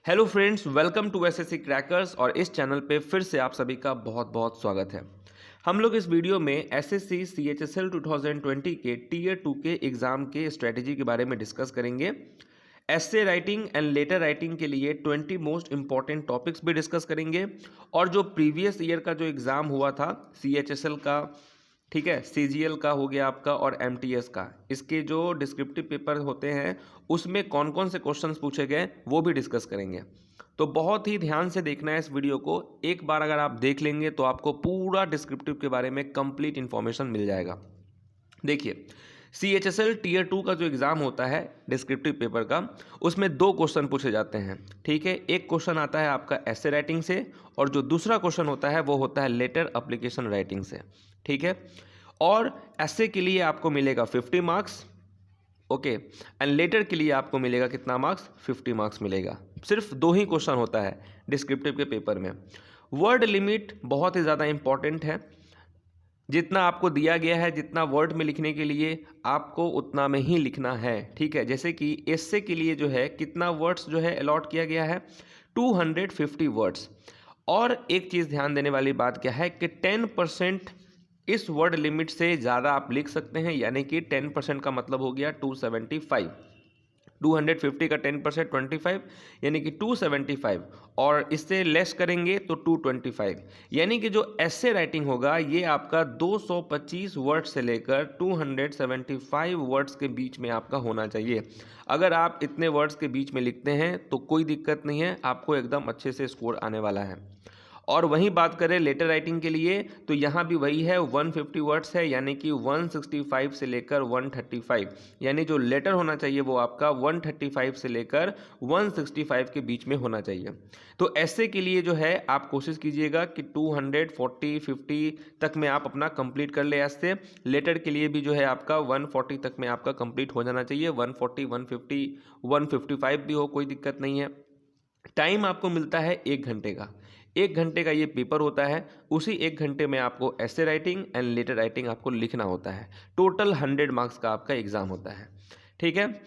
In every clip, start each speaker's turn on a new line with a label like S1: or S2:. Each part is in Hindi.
S1: Hello friends, welcome to SSC crackers. और इस चैनल पे फिर से आप सभी का बहुत बहुत स्वागत है। हम लोग इस वीडियो में एसएससी सीएचएसएल 2020 के टीयर 2 के एग्ज़ाम के स्ट्रेटजी के बारे में डिस्कस करेंगे। एस्से राइटिंग एंड लेटर राइटिंग के लिए 20 मोस्ट इंपॉर्टेंट टॉपिक्स भी डिस्कस करेंगे। और जो प्रीवियस ईयर का जो एग्ज़ाम हुआ था सीएचएसएल का, ठीक है, सीजीएल का हो गया आपका और एमटीएस का, इसके जो डिस्क्रिप्टिव पेपर होते हैं उसमें कौन कौन से क्वेश्चंस पूछे गए वो भी डिस्कस करेंगे। तो बहुत ही ध्यान से देखना है इस वीडियो को। एक बार अगर आप देख लेंगे तो आपको पूरा डिस्क्रिप्टिव के बारे में कंप्लीट इन्फॉर्मेशन मिल जाएगा। देखिए, सीएचएसएल टीयर 2 का जो एग्ज़ाम होता है डिस्क्रिप्टिव पेपर का, उसमें 2 क्वेश्चन पूछे जाते हैं। ठीक है, एक क्वेश्चन आता है आपका एस्से राइटिंग से और जो दूसरा क्वेश्चन होता है वो होता है लेटर एप्लीकेशन राइटिंग से। ठीक है, और एस्से के लिए आपको मिलेगा 50 मार्क्स, ओके, एंड लेटर के लिए आपको मिलेगा कितना मार्क्स? 50 मार्क्स मिलेगा। सिर्फ 2 ही क्वेश्चन होता है डिस्क्रिप्टिव के पेपर में। वर्ड लिमिट बहुत ही ज़्यादा इंपॉर्टेंट है। जितना आपको दिया गया है, जितना वर्ड में लिखने के लिए आपको उतना में ही लिखना है। ठीक है, जैसे कि एस्से के लिए जो है कितना वर्ड्स जो है अलॉट किया गया है? 250 वर्ड्स। और एक चीज़ ध्यान देने वाली बात क्या है कि 10% इस वर्ड लिमिट से ज़्यादा आप लिख सकते हैं, यानी कि 10% का मतलब हो गया 275। 250 का 10% 25, यानी कि 275, और इससे लेस करेंगे तो 225। यानी कि जो एस्से राइटिंग होगा ये आपका 225 वर्ड से लेकर 275 वर्ड्स के बीच में आपका होना चाहिए। अगर आप इतने वर्ड्स के बीच में लिखते हैं तो कोई दिक्कत नहीं है, आपको एकदम अच्छे से स्कोर आने वाला है। और वहीं बात करें लेटर राइटिंग के लिए तो यहाँ भी वही है, 150 वर्ड्स है, यानी कि 165 से लेकर 135, यानी जो लेटर होना चाहिए वो आपका 135 से लेकर 165 के बीच में होना चाहिए। तो ऐसे के लिए जो है आप कोशिश कीजिएगा कि 240 50 तक में आप अपना कंप्लीट कर ले ऐसे। लेटर के लिए भी जो है आपका 140 तक में आपका कंप्लीट हो जाना चाहिए। 140 150 155 भी हो, कोई दिक्कत नहीं है। टाइम आपको मिलता है 1 घंटे का। 1 घंटे का ये पेपर होता है। उसी 1 घंटे में आपको एस्से राइटिंग एंड लेटर राइटिंग आपको लिखना होता है। टोटल 100 मार्क्स का आपका एग्जाम होता है। ठीक है,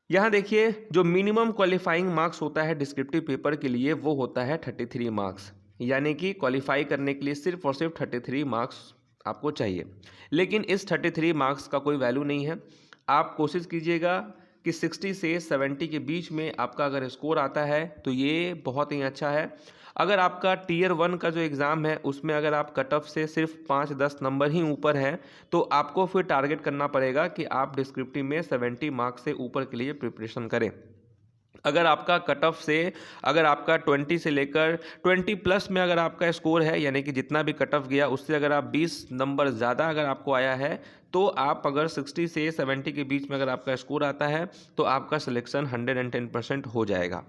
S1: यहाँ देखिए जो मिनिमम क्वालिफाइंग मार्क्स होता है डिस्क्रिप्टिव पेपर के लिए वो होता है 33 मार्क्स, यानी कि क्वालिफाई करने के लिए सिर्फ और सिर्फ 33 मार्क्स आपको चाहिए। लेकिन इस 33 मार्क्स का कोई वैल्यू नहीं है। आप कोशिश कीजिएगा कि 60 से 70 के बीच में आपका अगर स्कोर आता है तो ये बहुत ही अच्छा है। अगर आपका टीयर 1 का जो एग्ज़ाम है उसमें अगर आप कट ऑफ से सिर्फ 5-10 नंबर ही ऊपर हैं तो आपको फिर टारगेट करना पड़ेगा कि आप डिस्क्रिप्टिव में 70 मार्क्स से ऊपर के लिए प्रिपरेशन करें। अगर आपका कट ऑफ से, अगर आपका 20 से लेकर 20 प्लस में अगर आपका स्कोर है, यानी कि जितना भी कट ऑफ गया उससे अगर आप 20 नंबर ज़्यादा अगर आपको आया है तो आप अगर 60 से 70 के बीच में अगर आपका स्कोर आता है तो आपका सिलेक्शन 110% हो जाएगा।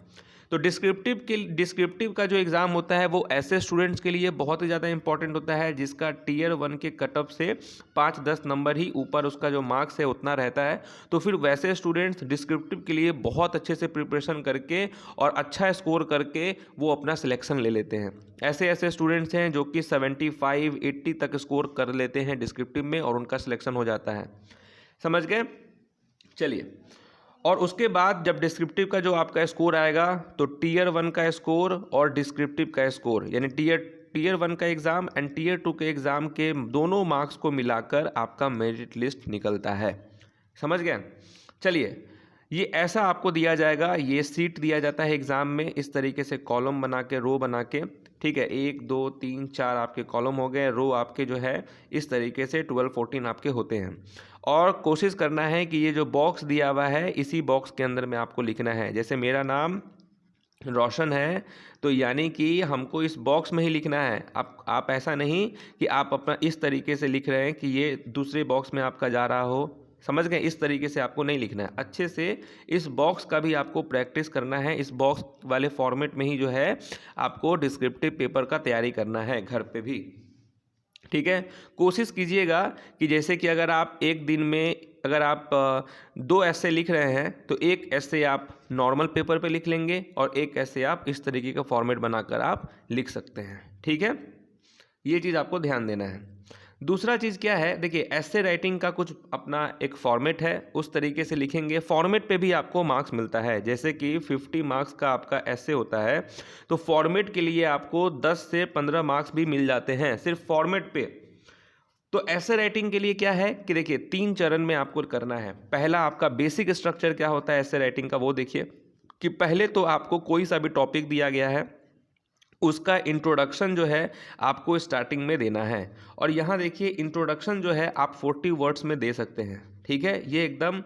S1: तो डिस्क्रिप्टिव का जो एग्ज़ाम होता है वो ऐसे स्टूडेंट्स के लिए बहुत ही ज़्यादा इंपॉर्टेंट होता है जिसका टीयर 1 के कट ऑफ से 5-10 नंबर ही ऊपर उसका जो मार्क्स है उतना रहता है। तो फिर वैसे स्टूडेंट्स डिस्क्रिप्टिव के लिए बहुत अच्छे से प्रिपरेशन करके और अच्छा स्कोर करके वो अपना सिलेक्शन ले लेते हैं। ऐसे ऐसे स्टूडेंट्स हैं जो कि 75-80 तक स्कोर कर लेते हैं डिस्क्रिप्टिव में और उनका सिलेक्शन हो जाता है। समझ गए? चलिए, और उसके बाद जब डिस्क्रिप्टिव का जो आपका स्कोर आएगा तो टीयर 1 का स्कोर और डिस्क्रिप्टिव का स्कोर, यानी टीयर 1 का एग्ज़ाम एंड टीयर 2 के एग्ज़ाम के दोनों मार्क्स को मिलाकर आपका मेरिट लिस्ट निकलता है। समझ गए? चलिए, ये ऐसा आपको दिया जाएगा, ये सीट दिया जाता है एग्ज़ाम में इस तरीके से, कॉलम बना के, रो बना के। ठीक है, 1 2 3 4 आपके कॉलम हो गए, रो आपके जो है इस तरीके से 12-14 आपके होते हैं। और कोशिश करना है कि ये जो बॉक्स दिया हुआ है इसी बॉक्स के अंदर में आपको लिखना है। जैसे मेरा नाम रोशन है तो यानी कि हमको इस बॉक्स में ही लिखना है। आप ऐसा नहीं कि आप अपना इस तरीके से लिख रहे हैं कि ये दूसरे बॉक्स में आपका जा रहा हो। समझ गए? इस तरीके से आपको नहीं लिखना है। अच्छे से इस बॉक्स का भी आपको प्रैक्टिस करना है। इस बॉक्स वाले फॉर्मेट में ही जो है आपको डिस्क्रिप्टिव पेपर का तैयारी करना है घर पे भी। ठीक है, कोशिश कीजिएगा कि जैसे कि अगर आप एक दिन में अगर आप 2 ऐसे लिख रहे हैं तो एक ऐसे आप नॉर्मल पेपर पे लिख लेंगे और एक ऐसे आप इस तरीके का फॉर्मेट बनाकर आप लिख सकते हैं। ठीक है, ये चीज़ आपको ध्यान देना है। दूसरा चीज़ क्या है, देखिए ऐसे राइटिंग का कुछ अपना एक फॉर्मेट है, उस तरीके से लिखेंगे। फॉर्मेट पे भी आपको मार्क्स मिलता है, जैसे कि 50 मार्क्स का आपका ऐसे होता है, तो फॉर्मेट के लिए आपको 10 से 15 मार्क्स भी मिल जाते हैं सिर्फ फॉर्मेट पे। तो ऐसे राइटिंग के लिए क्या है कि देखिए 3 चरण में आपको करना है। पहला आपका बेसिक स्ट्रक्चर क्या होता है ऐसे राइटिंग का, वो देखिए कि पहले तो आपको कोई सा भी टॉपिक दिया गया है उसका इंट्रोडक्शन जो है आपको स्टार्टिंग में देना है। और यहाँ देखिए इंट्रोडक्शन जो है आप 40 वर्ड्स में दे सकते हैं, ठीक है, ये एकदम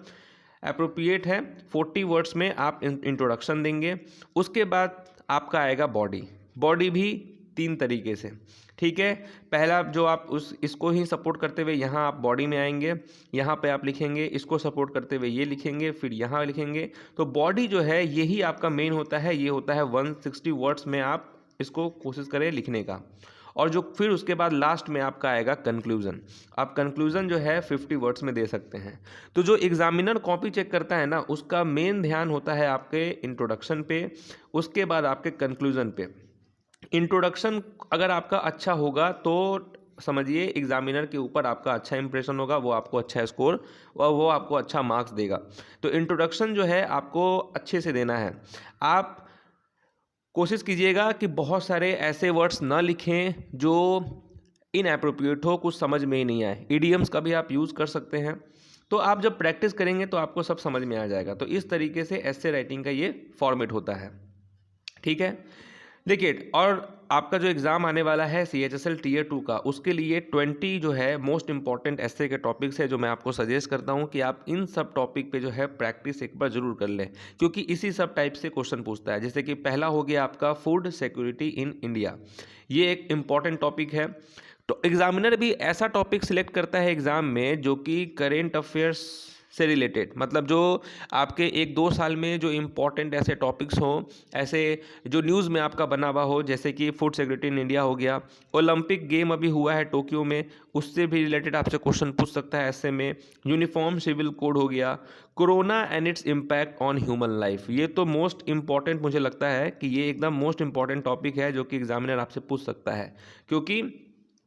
S1: अप्रोप्रिएट है। 40 वर्ड्स में आप इंट्रोडक्शन देंगे। उसके बाद आपका आएगा बॉडी। बॉडी भी 3 तरीके से, ठीक है। पहला जो आप इसको ही सपोर्ट करते हुए यहाँ आप बॉडी में आएंगे, यहाँ पे आप लिखेंगे, इसको सपोर्ट करते हुए ये लिखेंगे, फिर यहाँ लिखेंगे। तो बॉडी जो है यही आपका मेन होता है, ये होता है 160 वर्ड्स में आप इसको कोशिश करें लिखने का। और जो फिर उसके बाद लास्ट में आपका आएगा कंक्लूजन। आप कंक्लूजन जो है 50 वर्ड्स में दे सकते हैं। तो जो एग्जामिनर कॉपी चेक करता है ना, उसका मेन ध्यान होता है आपके इंट्रोडक्शन पे, उसके बाद आपके कंक्लूजन पे। इंट्रोडक्शन अगर आपका अच्छा होगा तो समझिए एग्जामिनर के ऊपर आपका अच्छा इंप्रेशन होगा, वो आपको अच्छा स्कोर और वो आपको अच्छा मार्क्स देगा। तो इंट्रोडक्शन जो है आपको अच्छे से देना है। आप कोशिश कीजिएगा कि बहुत सारे ऐसे वर्ड्स ना लिखें जो इनएप्रोप्रिएट हो, कुछ समझ में ही नहीं आए। इडियम्स का भी आप यूज़ कर सकते हैं। तो आप जब प्रैक्टिस करेंगे तो आपको सब समझ में आ जाएगा। तो इस तरीके से ऐसे राइटिंग का ये फॉर्मेट होता है, ठीक है। देखिए, और आपका जो एग्ज़ाम आने वाला है CHSL Tier 2 का, उसके लिए 20 जो है मोस्ट इंपॉर्टेंट ऐसे के टॉपिक्स है जो मैं आपको सजेस्ट करता हूं कि आप इन सब टॉपिक पे जो है प्रैक्टिस एक बार ज़रूर कर लें, क्योंकि इसी सब टाइप से क्वेश्चन पूछता है। जैसे कि पहला हो गया आपका फूड सिक्योरिटी इन इंडिया, ये एक इम्पॉर्टेंट टॉपिक है। तो एग्जामिनर भी ऐसा टॉपिक सिलेक्ट करता है एग्ज़ाम में जो कि करेंट अफेयर्स से रिलेटेड, मतलब जो आपके 1-2 साल में जो इम्पोर्टेंट ऐसे टॉपिक्स हों, ऐसे जो न्यूज़ में आपका बना हुआ हो, जैसे कि फूड सिक्योरिटी इन इंडिया हो गया। ओलंपिक गेम अभी हुआ है टोक्यो में, उससे भी रिलेटेड आपसे क्वेश्चन पूछ सकता है ऐसे में। यूनिफॉर्म सिविल कोड हो गया। Corona and its impact on human life, ये तो मोस्ट इंपॉर्टेंट मुझे लगता है कि ये एकदम मोस्ट इंपॉर्टेंट टॉपिक है जो कि एग्जामिनर आपसे पूछ सकता है, क्योंकि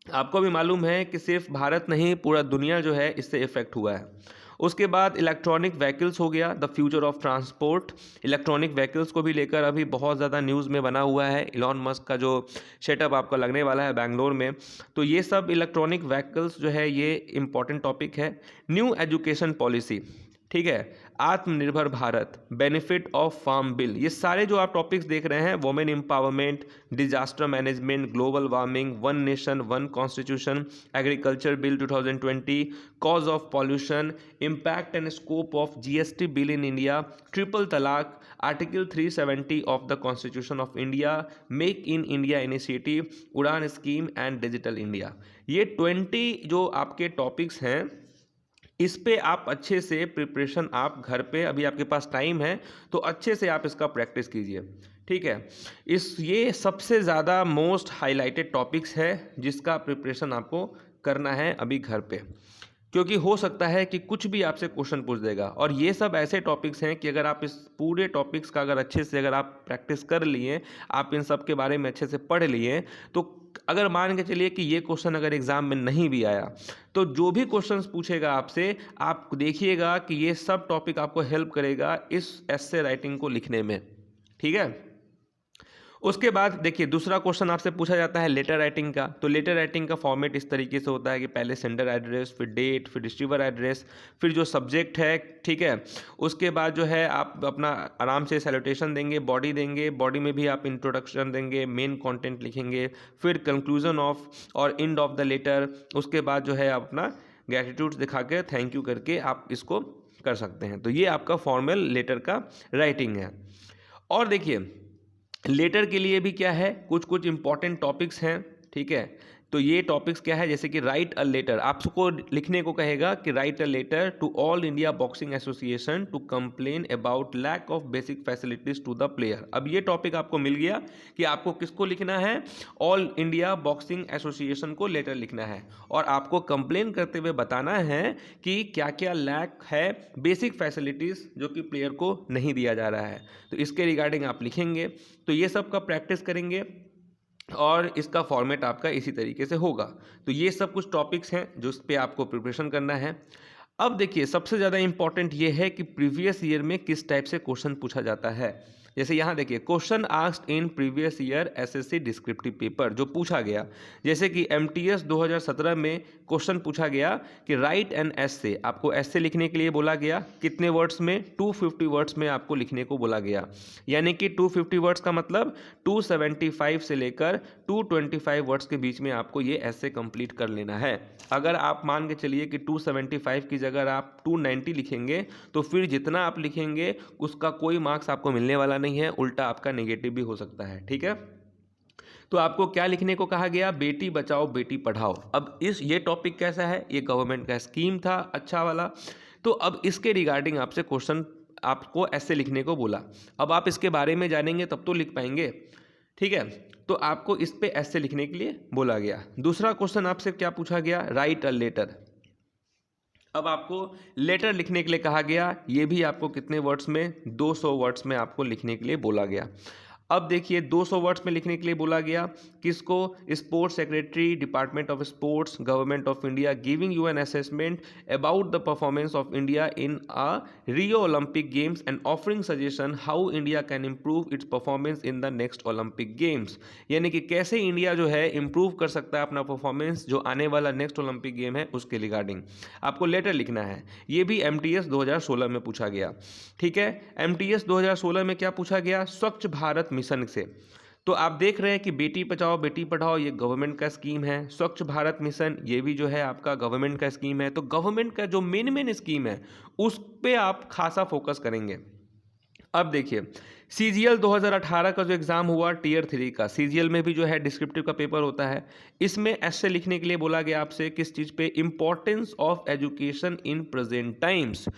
S1: आपको भी मालूम है कि सिर्फ भारत नहीं पूरा दुनिया जो है इससे इफेक्ट हुआ है। उसके बाद इलेक्ट्रॉनिक व्हीकल्स हो गया, the future of transport. Electronic vehicles को भी लेकर अभी बहुत ज़्यादा न्यूज़ में बना हुआ है। इलॉन मस्क का जो सेटअप आपका लगने वाला है बैंगलोर में, तो ये सब इलेक्ट्रॉनिक व्हीकल्स जो है ये इंपॉर्टेंट टॉपिक है। न्यू एजुकेशन पॉलिसी, ठीक है, Aatmanirbhar Bharat, benefit of farm bill, ये सारे जो आप टॉपिक्स देख रहे हैं, women empowerment, disaster management, global warming, one nation one constitution, agriculture bill 2020, cause of pollution, impact and scope of GST bill in India, triple talaq, article 370 of the constitution of India, make in India initiative, Udan scheme and digital India. ये 20 जो आपके टॉपिक्स हैं, इस पे आप अच्छे से प्रिपरेशन आप घर पे, अभी आपके पास टाइम है तो अच्छे से आप इसका प्रैक्टिस कीजिए, ठीक है। ये सबसे ज़्यादा मोस्ट हाईलाइटेड टॉपिक्स है जिसका प्रिपरेशन आपको करना है अभी घर पे, क्योंकि हो सकता है कि कुछ भी आपसे क्वेश्चन पूछ देगा। और ये सब ऐसे टॉपिक्स हैं कि अगर आप इस पूरे टॉपिक्स का अगर अच्छे से अगर आप प्रैक्टिस कर लिए, आप इन सब के बारे में अच्छे से पढ़ लिए, तो अगर मान के चलिए कि ये क्वेश्चन अगर एग्ज़ाम में नहीं भी आया, तो जो भी क्वेश्चंस पूछेगा आपसे, आप देखिएगा कि ये सब टॉपिक आपको हेल्प करेगा इस एस्से राइटिंग को लिखने में, ठीक है। उसके बाद देखिए दूसरा क्वेश्चन आपसे पूछा जाता है लेटर राइटिंग का। तो लेटर राइटिंग का फॉर्मेट इस तरीके से होता है कि पहले सेंडर एड्रेस, फिर डेट, फिर रिसीवर एड्रेस, फिर जो सब्जेक्ट है, ठीक है। उसके बाद जो है आप अपना आराम से सैल्यूटेशन देंगे, बॉडी देंगे, बॉडी में भी आप इंट्रोडक्शन देंगे, मेन कंटेंट लिखेंगे, फिर कंक्लूजन ऑफ और एंड ऑफ द लेटर। उसके बाद जो है आप अपना ग्रेटिट्यूड दिखा के थैंक यू करके आप इसको कर सकते हैं। तो ये आपका फॉर्मल लेटर का राइटिंग है। और देखिए लेटर के लिए भी क्या है, कुछ कुछ इंपॉर्टेंट टॉपिक्स हैं, ठीक है। तो ये टॉपिक्स क्या है, जैसे कि राइट अ लेटर, आपको लिखने को कहेगा कि write a letter to all India boxing association to complain about lack of basic facilities to the player. अब ये टॉपिक आपको मिल गया कि आपको किसको लिखना है, ऑल इंडिया बॉक्सिंग एसोसिएशन को लेटर लिखना है, और आपको कंप्लेन करते हुए बताना है कि क्या क्या लैक है बेसिक फैसिलिटीज़ जो कि प्लेयर को नहीं दिया जा रहा है। तो इसके रिगार्डिंग आप लिखेंगे। तो ये सब का प्रैक्टिस करेंगे। और इसका फॉर्मेट आपका इसी तरीके से होगा। तो ये सब कुछ टॉपिक्स हैं जो इस पे आपको प्रिपरेशन करना है। अब देखिए सबसे ज़्यादा इंपॉर्टेंट ये है कि प्रीवियस ईयर में किस टाइप से क्वेश्चन पूछा जाता है। जैसे यहाँ देखिए question asked in previous year SSC descriptive paper जो पूछा गया, जैसे कि एमटीएस 2017 में क्वेश्चन पूछा गया कि राइट एन एस्से, आपको एस्से लिखने के लिए बोला गया कितने वर्ड्स में, 250 वर्ड्स में आपको लिखने को बोला गया। यानी कि 250 वर्ड्स का मतलब 275 से लेकर 225 वर्ड्स के बीच में आपको ये एस्से कंप्लीट कर लेना है। अगर आप मान के चलिए कि 275 की जगह आप 290 लिखेंगे तो फिर जितना आप लिखेंगे उसका कोई मार्क्स आपको मिलने वाला नहीं है, उल्टा आपका नेगेटिव भी हो सकता है। ठीक है, तो आपको क्या लिखने को कहा गया, बेटी बचाओ बेटी पढ़ाओ। अब ये टॉपिक कैसा है, ये गवर्नमेंट का स्कीम था अच्छा वाला, तो अब इसके रिगार्डिंग आपसे क्वेश्चन आपको ऐसे लिखने को बोला। अब आप इसके बारे में जानेंगे तब तो लिख पाएंगे। ठीक है, तो आपको इस पे ऐसे लिखने के लिए बोला गया। दूसरा क्वेश्चन आपसे क्या पूछा गया, राइट अ लेटर। अब आपको लेटर लिखने के लिए कहा गया, ये भी आपको कितने वर्ड्स में, 200 वर्ड्स में आपको लिखने के लिए बोला गया। अब देखिए 200 वर्ड्स में लिखने के लिए बोला गया किसको, sports secretary department of sports government of India giving you an assessment about the performance of India in a Rio Olympic games and offering suggestion how India can improve it's performance in the next Olympic games. यानी कि कैसे इंडिया जो है इंप्रूव कर सकता है अपना परफॉर्मेंस जो आने वाला नेक्स्ट ओलंपिक गेम है उसके रिगार्डिंग आपको लेटर लिखना है। ये भी एमटीएस 2016 में पूछा गया। ठीक है, एमटीएस 2016 में क्या पूछा गया, स्वच्छ भारत मिशन से। तो आप देख रहे हैं कि बेटी बचाओ बेटी पढ़ाओ ये गवर्नमेंट का स्कीम है, स्वच्छ भारत मिशन ये भी जो है आपका गवर्नमेंट का स्कीम है। तो गवर्नमेंट का जो मेन स्कीम है उस पे आप खासा फोकस करेंगे। अब देखिए सीजीएल 2018 का जो एग्जाम हुआ टीयर 3 का, सीजीएल में भी जो है डिस्क्रिप्टिव का पेपर होता है। इसमें ऐसे लिखने के लिए बोला गया आपसे किस चीज़ पे, importance of education in present times.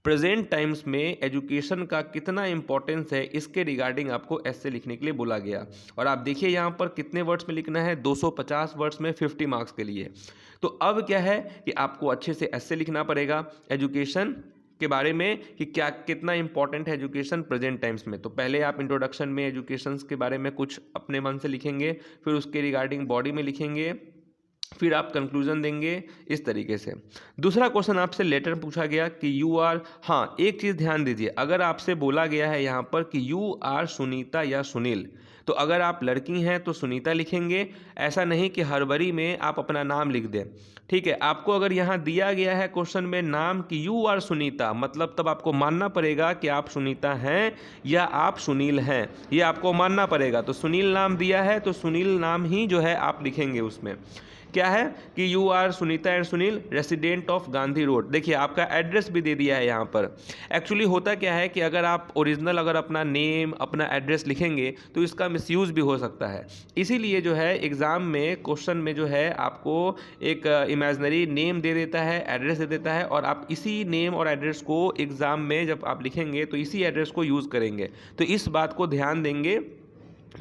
S1: Present times में एजुकेशन का कितना इंपॉर्टेंस है इसके रिगार्डिंग आपको ऐसे लिखने के लिए बोला गया। और आप देखिए यहाँ पर कितने वर्ड्स में लिखना है, 250 वर्ड्स में 50 मार्क्स के लिए। तो अब क्या है कि आपको अच्छे से ऐसे लिखना पड़ेगा एजुकेशन के बारे में कि क्या कितना इंपॉर्टेंट है एजुकेशन प्रेजेंट टाइम्स में। तो पहले आप इंट्रोडक्शन में एजुकेशन के बारे में कुछ अपने मन से लिखेंगे, फिर उसके रिगार्डिंग बॉडी में लिखेंगे, फिर आप कंक्लूजन देंगे इस तरीके से। दूसरा क्वेश्चन आपसे लेटर पूछा गया कि यू आर, हाँ एक चीज़ ध्यान दीजिए, अगर आपसे बोला गया है यहाँ पर कि यू आर सुनीता या सुनील, तो अगर आप लड़की हैं तो सुनीता लिखेंगे, ऐसा नहीं कि हड़बड़ी में आप अपना नाम लिख दें। ठीक है, आपको अगर यहाँ दिया गया है क्वेश्चन में नाम कि यू आर सुनीता, मतलब तब आपको मानना पड़ेगा कि आप सुनीता हैं या आप सुनील हैं, ये आपको मानना पड़ेगा। तो सुनील नाम दिया है तो सुनील नाम ही जो है आप लिखेंगे। उसमें क्या है कि you are Sunita and Sunil resident of Gandhi road. देखिए आपका एड्रेस भी दे दिया है यहाँ पर। एक्चुअली होता क्या है कि अगर आप ओरिजिनल अगर अपना नेम अपना एड्रेस लिखेंगे तो इसका मिसयूज़ भी हो सकता है। इसीलिए जो है एग्ज़ाम में क्वेश्चन में जो है आपको एक इमेजनरी नेम दे देता है, एड्रेस दे देता है, और आप इसी नेम और एड्रेस को एग्ज़ाम में जब आप लिखेंगे तो इसी एड्रेस को यूज़ करेंगे। तो इस बात को ध्यान देंगे।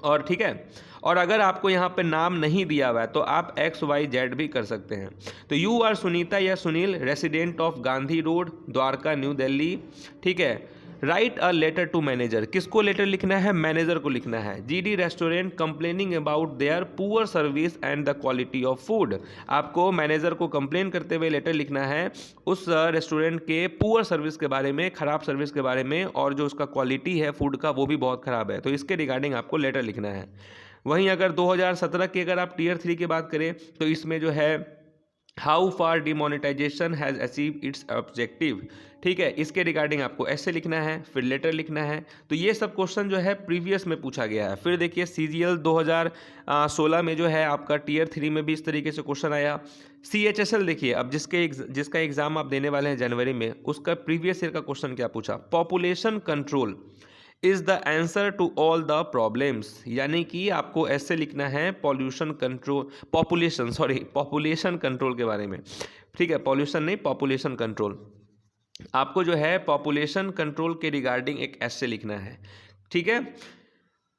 S1: और ठीक है, और अगर आपको यहाँ पे नाम नहीं दिया हुआ है तो आप XYZ भी कर सकते हैं। तो यू आर सुनीता या Sunil resident of Gandhi road Dwarka New Delhi. ठीक है, write a letter to manager, किसको लेटर लिखना है, मैनेजर को लिखना है। GD restaurant complaining about their poor service and the quality of food. आपको मैनेजर को कंप्लेन करते हुए लेटर लिखना है उस रेस्टोरेंट के पुअर सर्विस के बारे में, ख़राब सर्विस के बारे में, और जो उसका क्वालिटी है फूड का वो भी बहुत ख़राब है। तो इसके रिगार्डिंग आपको लेटर लिखना है। वहीं अगर 2017 की अगर आप टीयर 3 की बात करें तो इसमें जो है how far demonetisation has achieve it's objective. ठीक है, इसके रिगार्डिंग आपको ऐसे लिखना है, फिर लेटर लिखना है। तो ये सब क्वेश्चन जो है प्रीवियस में पूछा गया है। फिर देखिए सीजीएल 2016 में जो है आपका टीयर 3 में भी इस तरीके से क्वेश्चन आया। CHSL देखिए, अब जिसका एग्जाम आप देने वाले हैं जनवरी में, उसका प्रीवियस ईयर का क्वेश्चन क्या पूछा, population control is the answer to all the problems. यानी कि आपको ऐसे लिखना है पॉपुलेशन कंट्रोल के बारे में। ठीक है, पॉल्यूशन नहीं, पॉपुलेशन कंट्रोल। आपको जो है पॉपुलेशन कंट्रोल के रिगार्डिंग एक ऐसे लिखना है। ठीक है,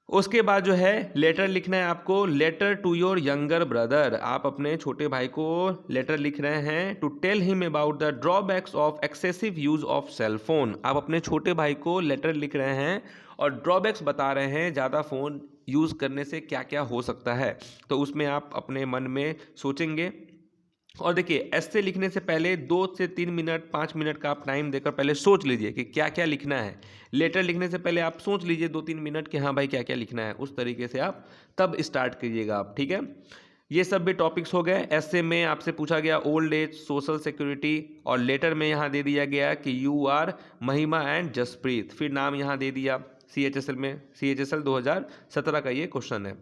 S1: उसके बाद जो है लेटर लिखना है आपको, letter to your younger brother. आप अपने छोटे भाई को लेटर लिख रहे हैं to tell him about the drawbacks of excessive use of cell phone. आप अपने छोटे भाई को लेटर लिख रहे हैं और ड्रॉबैक्स बता रहे हैं ज़्यादा फ़ोन यूज़ करने से क्या क्या हो सकता है, तो उसमें आप अपने मन में सोचेंगे। और देखिए, ऐसे लिखने से पहले 2 से 3 मिनट 5 मिनट का आप टाइम देकर पहले सोच लीजिए कि क्या क्या लिखना है। लेटर लिखने से पहले आप सोच लीजिए 2-3 मिनट कि हाँ भाई क्या क्या लिखना है, उस तरीके से आप तब स्टार्ट कीजिएगा आप, ठीक है। ये सब भी टॉपिक्स हो गए। ऐसे में आपसे पूछा गया ओल्ड एज, सोशल सिक्योरिटी, और लेटर में यहाँ दे दिया गया कि यू आर महिमा एंड जसप्रीत, फिर नाम यहाँ दे दिया। CHSL में CHSL 2017 का ये क्वेश्चन है।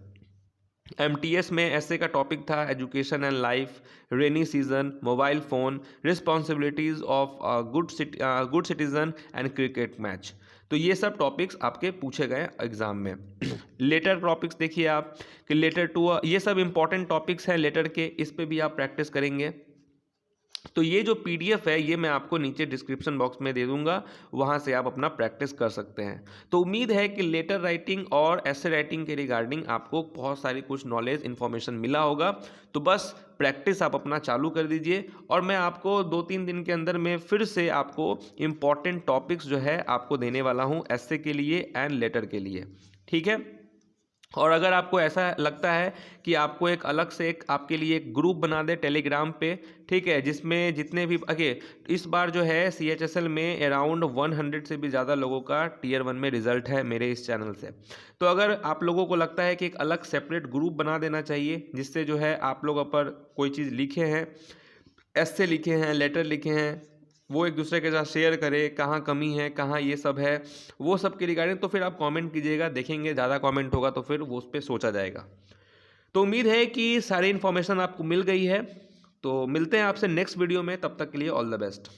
S1: MTS में ऐसे का टॉपिक था education and life, rainy season, mobile phone, responsibilities of good citizen and cricket match. तो ये सब टॉपिक्स आपके पूछे गए एग्जाम में। लेटर टॉपिक्स देखिए आप कि लेटर टू, ये सब इंपॉर्टेंट टॉपिक्स हैं लेटर के, इस पे भी आप प्रैक्टिस करेंगे। तो ये जो PDF है ये मैं आपको नीचे डिस्क्रिप्शन बॉक्स में दे दूंगा, वहाँ से आप अपना प्रैक्टिस कर सकते हैं। तो उम्मीद है कि लेटर राइटिंग और ऐसे राइटिंग के रिगार्डिंग आपको बहुत सारी कुछ नॉलेज इन्फॉर्मेशन मिला होगा। तो बस प्रैक्टिस आप अपना चालू कर दीजिए, और मैं आपको 2-3 दिन के अंदर में फिर से आपको इम्पॉर्टेंट टॉपिक्स जो है आपको देने वाला हूँ ऐसे के लिए एंड लेटर के लिए, ठीक है। और अगर आपको ऐसा लगता है कि आपको एक अलग से एक आपके लिए एक ग्रुप बना दे टेलीग्राम पे, ठीक है, जिसमें जितने भी इस बार जो है CHSL में अराउंड 100 से भी ज़्यादा लोगों का Tier 1 में रिजल्ट है मेरे इस चैनल से। तो अगर आप लोगों को लगता है कि एक अलग सेपरेट ग्रुप बना देना चाहिए जिससे जो है आप लोग अपर कोई चीज़ लिखे हैं, ऐसे लिखे हैं, लेटर लिखे हैं, वो एक दूसरे के साथ शेयर करें, कहाँ कमी है, कहाँ ये सब है, वो सब के रिगार्डिंग, तो फिर आप कमेंट कीजिएगा, देखेंगे ज़्यादा कमेंट होगा तो फिर वो उस पर सोचा जाएगा। तो उम्मीद है कि सारी इन्फॉर्मेशन आपको मिल गई है। तो मिलते हैं आपसे नेक्स्ट वीडियो में, तब तक के लिए ऑल द बेस्ट।